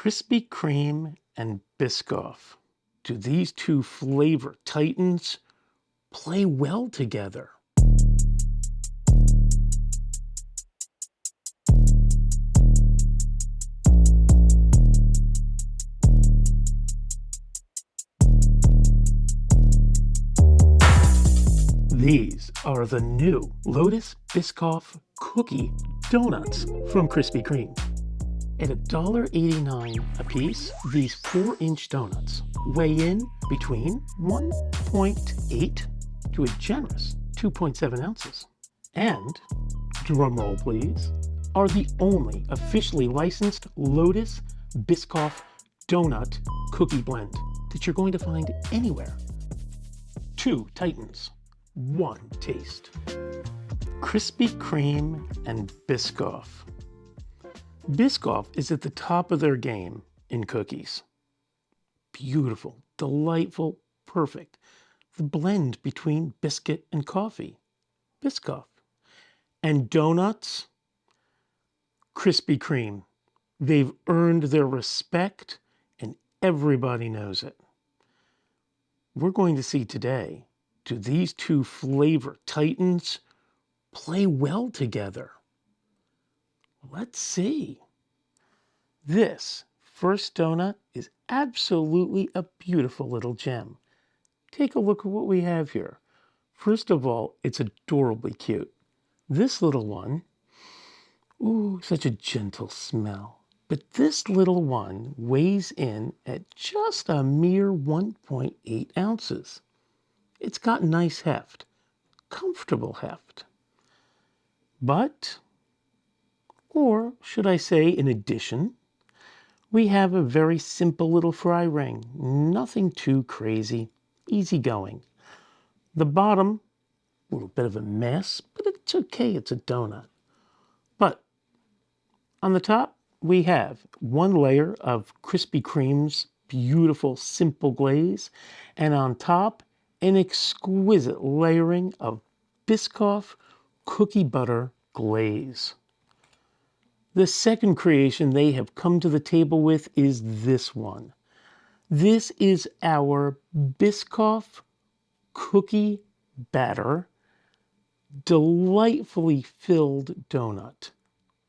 Krispy Kreme and Biscoff. Do these two flavor titans play well together? These are the new Lotus Biscoff Cookie Donuts from Krispy Kreme. At $1.89 a piece, these 4-inch donuts weigh in between 1.8 to a generous 2.7 ounces. And, drumroll please, are the only officially licensed Lotus Biscoff donut cookie blend that you're going to find anywhere. 2 titans, 1 taste. Krispy Kreme and Biscoff. Biscoff is at the top of their game in cookies. Beautiful, delightful, perfect. The blend between biscuit and coffee. Biscoff. And donuts, Krispy Kreme. They've earned their respect and everybody knows it. We're going to see today, do these two flavor titans play well together? Let's see. This first donut is absolutely a beautiful little gem. Take a look at what we have here. First of all, it's adorably cute. This little one, ooh, such a gentle smell. But this little one weighs in at just a mere 1.8 ounces. It's got nice heft, comfortable heft. But, or should I say in addition, we have a very simple little fry ring. Nothing too crazy, easy going. The bottom, a little bit of a mess, but it's okay, it's a donut. But on the top, we have one layer of Krispy Kreme's beautiful simple glaze, and on top, an exquisite layering of Biscoff cookie butter glaze. The second creation they have come to the table with is this one. This is our Biscoff cookie batter, delightfully filled donut.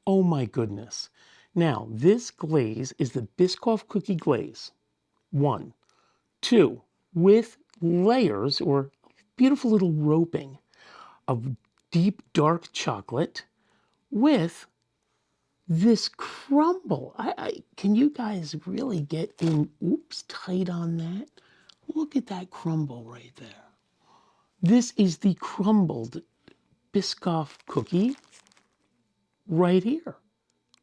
Oh my goodness. Now, this glaze is the Biscoff cookie glaze. 1. 2, with layers or beautiful little roping of deep dark chocolate with this crumble. Can you guys really get in, oops, tight on that? Look at that crumble right there. This is the crumbled Biscoff cookie right here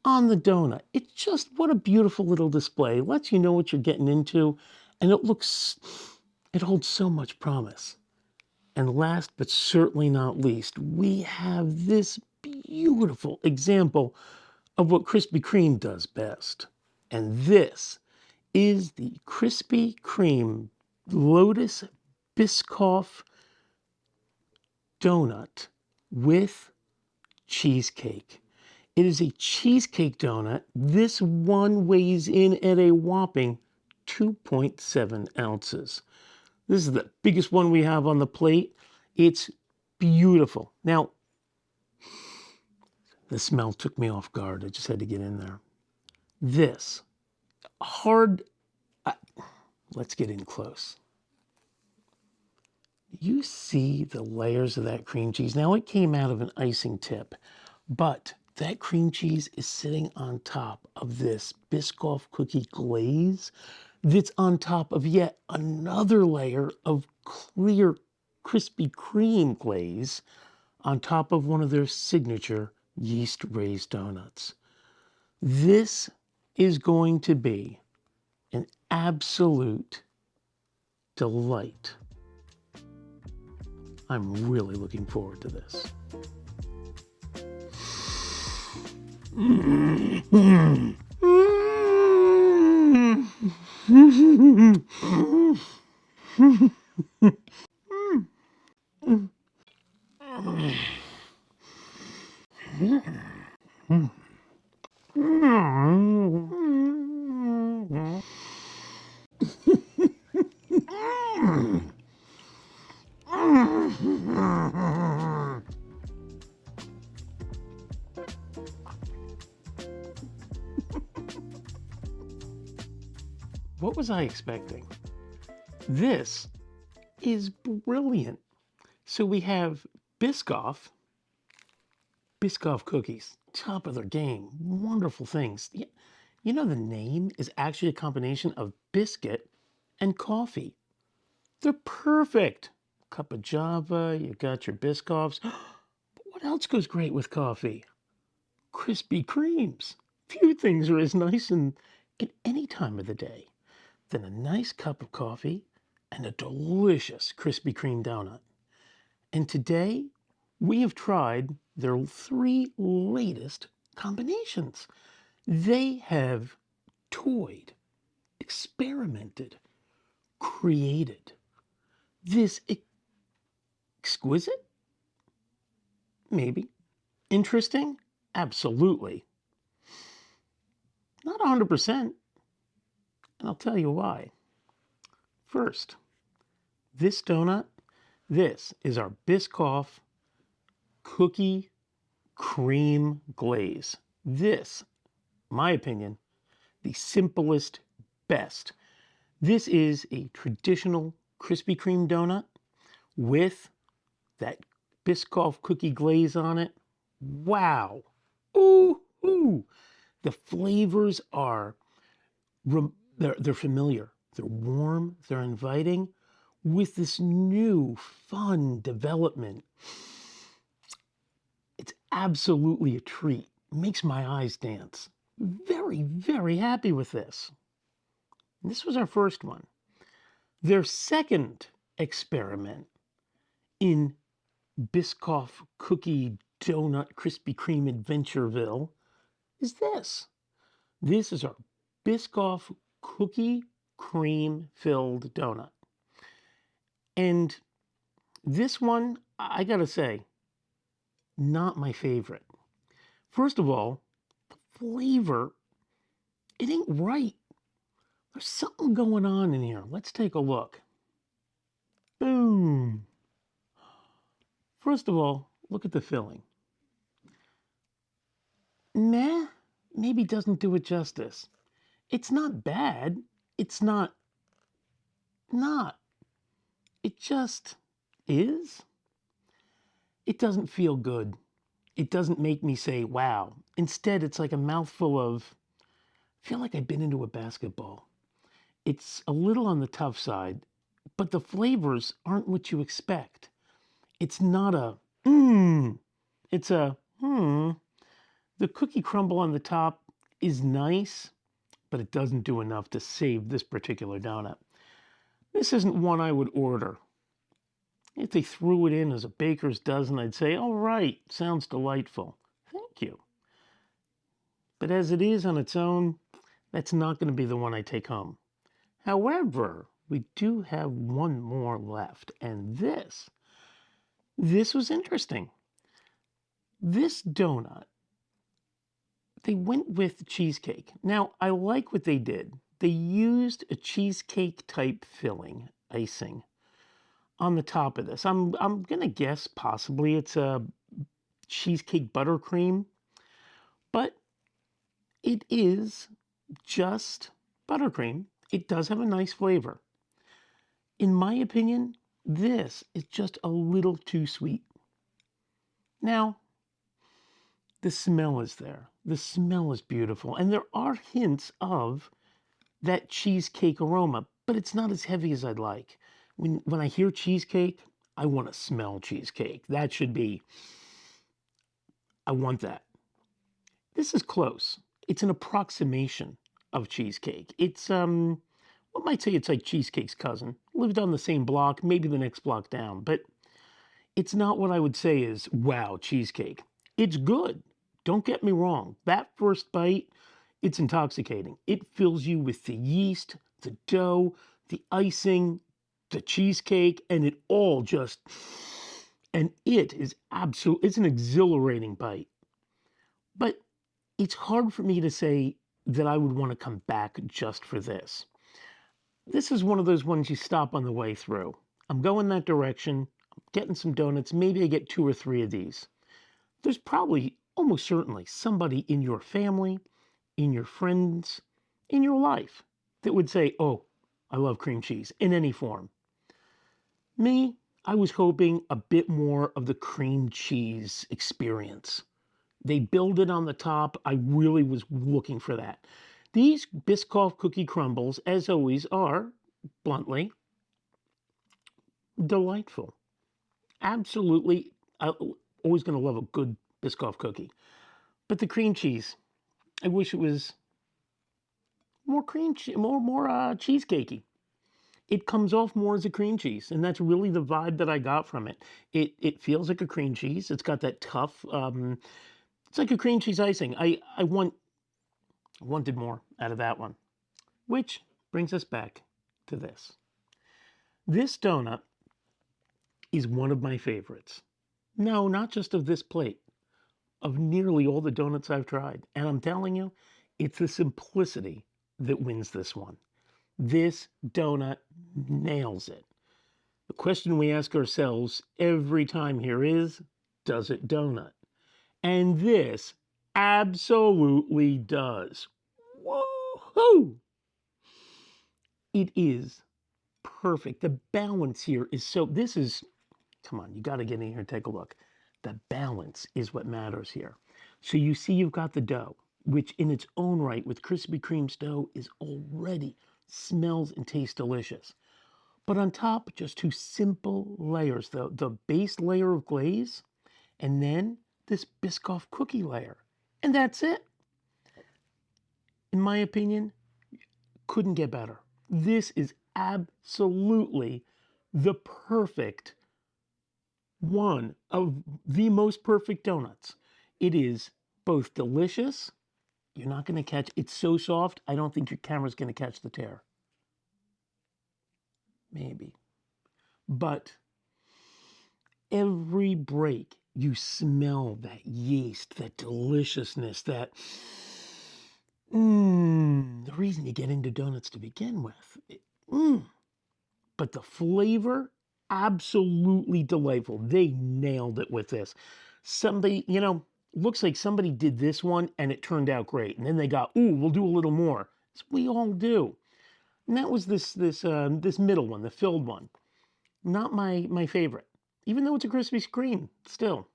on the donut. It's just, what a beautiful little display. Lets you know what you're getting into, and it holds so much promise. And last but certainly not least, we have this beautiful example of what Krispy Kreme does best. And this is the Krispy Kreme Lotus Biscoff donut with cheesecake. It is a cheesecake donut. This one weighs in at a whopping 2.7 ounces. This is the biggest one we have on the plate. It's beautiful. Now, the smell took me off guard. I just had to get in there. This hard, let's get in close. You see the layers of that cream cheese. Now, it came out of an icing tip, but that cream cheese is sitting on top of this Biscoff cookie glaze that's on top of yet another layer of clear Krispy Kreme glaze on top of one of their signature yeast raised donuts. This is going to be an absolute delight. I'm really looking forward to this. what was I expecting? This is brilliant. So we have Biscoff cookies, top of their game, wonderful things. You know the name is actually a combination of biscuit and coffee. They're perfect. Cup of Java, you got your Biscoffs. But what else goes great with coffee? Krispy Kremes. Few things are as nice at any time of the day than a nice cup of coffee and a delicious Krispy Kreme donut. And today, we have tried their 3 latest combinations. They have toyed, experimented, created this exquisite? Maybe. Interesting? Absolutely. Not 100%, and I'll tell you why. First, this donut, this is our Biscoff cookie cream glaze. This, my opinion, the simplest, best. This is a traditional Krispy Kreme donut with that Biscoff cookie glaze on it. Wow. Ooh, ooh. The flavors are, they're familiar. They're warm, they're inviting with this new fun development. It's absolutely a treat. Makes my eyes dance. Very, very happy with this. This was our first one. Their second experiment in Biscoff cookie donut Krispy Kreme Adventureville is this. This is our Biscoff cookie cream filled donut. And this one, I gotta say, not my favorite. First of all, the flavor, it ain't right. There's something going on in here. Let's take a look. Boom. First of all, look at the filling. Meh, maybe doesn't do it justice. It's not bad. It's not. It just is. It doesn't feel good. It doesn't make me say, wow. Instead, it's like a mouthful of, I feel like I've been into a basketball. It's a little on the tough side, but the flavors aren't what you expect. It's not a, it's a, The cookie crumble on the top is nice, but it doesn't do enough to save this particular donut. This isn't one I would order. If they threw it in as a baker's dozen, I'd say, all right, sounds delightful. Thank you. But as it is on its own, that's not going to be the one I take home. However, we do have one more left, and this was interesting. This donut, they went with cheesecake. Now, I like what they did. They used a cheesecake type filling, icing, on the top of this. I'm gonna guess possibly it's a cheesecake buttercream, but it is just buttercream. It does have a nice flavor. In my opinion, this is just a little too sweet. Now, the smell is there. The smell is beautiful, and there are hints of that cheesecake aroma, but it's not as heavy as I'd like. When I hear cheesecake, I want to smell cheesecake. That should be, I want that. This is close. It's an approximation of cheesecake. It's, one might say it's like cheesecake's cousin. Lived on the same block, maybe the next block down, but it's not what I would say is, wow, cheesecake. It's good. Don't get me wrong. That first bite, it's intoxicating. It fills you with the yeast, the dough, the icing, the cheesecake, and it all just, and it is it's an exhilarating bite. But it's hard for me to say that I would want to come back just for this. This is one of those ones you stop on the way through. I'm going that direction, I'm getting some donuts, maybe I get 2 or 3 of these. There's probably, almost certainly, somebody in your family, in your friends, in your life that would say, oh, I love cream cheese in any form. Me, I was hoping a bit more of the cream cheese experience. They build it on the top. I really was looking for that. These Biscoff cookie crumbles, as always, are, bluntly, delightful. Absolutely, I'm always going to love a good Biscoff cookie. But the cream cheese, I wish it was more cheesecakey. It comes off more as a cream cheese, and that's really the vibe that I got from it. It feels like a cream cheese. It's got that tough. It's like a cream cheese icing. I wanted more out of that one, which brings us back to this. This donut is one of my favorites. No, not just of this plate, of nearly all the donuts I've tried. And I'm telling you, it's the simplicity that wins this one. This donut nails it. The question we ask ourselves every time here is, does it donut? And this absolutely does. Whoa! It is perfect. The balance here is so, this is, come on, you got to get in here and take a look. The balance is what matters here. So you see you've got the dough, which in its own right with Krispy Kreme's dough is already smells and tastes delicious. But on top, just two simple layers, the base layer of glaze, and then this Biscoff cookie layer. And that's it. In my opinion, couldn't get better. This is absolutely the perfect one of the most perfect donuts. It is both delicious. You're not going to catch, it's so soft, I don't think your camera's going to catch the tear. Maybe. But every break, you smell that yeast, that deliciousness, that, the reason you get into donuts to begin with. But the flavor, absolutely delightful. They nailed it with this. Somebody, looks like somebody did this one and it turned out great. And then they got, ooh, we'll do a little more. As we all do. And that was this middle one, the filled one. Not my favorite, even though it's a Krispy Kreme still.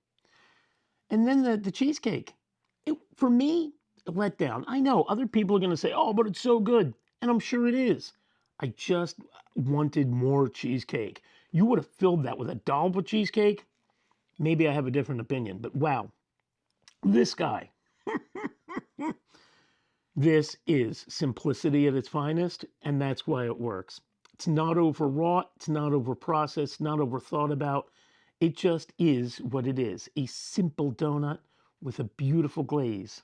And then the cheesecake. For me, a letdown. I know other people are going to say, oh, but it's so good. And I'm sure it is. I just wanted more cheesecake. You would have filled that with a dollop of cheesecake. Maybe I have a different opinion, but wow. This guy. This is simplicity at its finest, and that's why it works. It's not overwrought, it's not overprocessed, not overthought about. It just is what it is, a simple donut with a beautiful glaze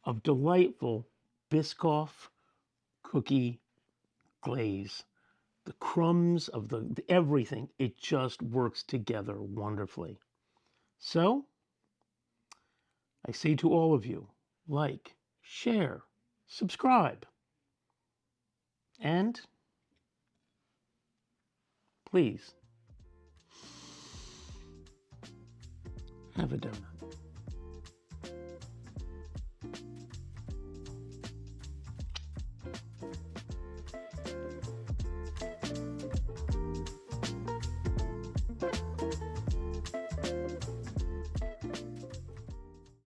of delightful Biscoff cookie glaze. The crumbs of the everything, it just works together wonderfully. So, I say to all of you, like, share, subscribe, and please have a donut.